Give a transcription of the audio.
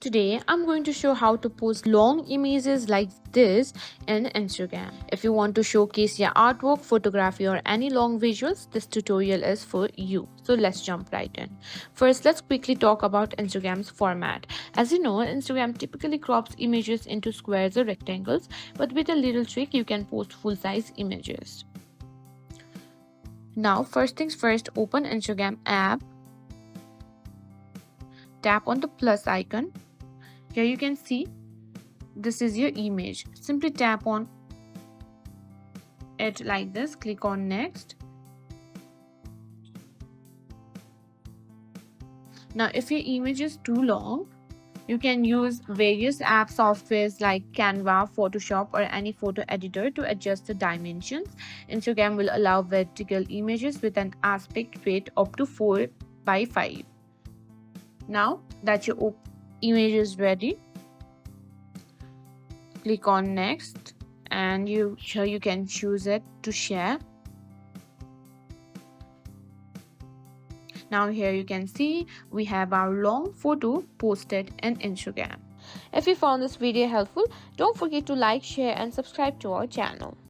Today, I'm going to show how to post long images like this in Instagram. If you want to showcase your artwork, photography, or any long visuals, this tutorial is for you. So let's jump right in. First, let's quickly talk about Instagram's format. As you know, Instagram typically crops images into squares or rectangles, but with a little trick, you can post full-size images. Now, first things first, open Instagram app, tap on the plus icon. Here you can see this is your image. Simply tap on it like this, click on next. Now if your image is too long, you can use various app softwares like Canva, Photoshop, or any photo editor to adjust the dimensions. Instagram will allow vertical images with an aspect rate up to 4:5. Now that your image is ready, click on next, and here you can choose it to share. Now here you can see we have our long photo posted in Instagram. If you found this video helpful, don't forget to like, share and subscribe to our channel.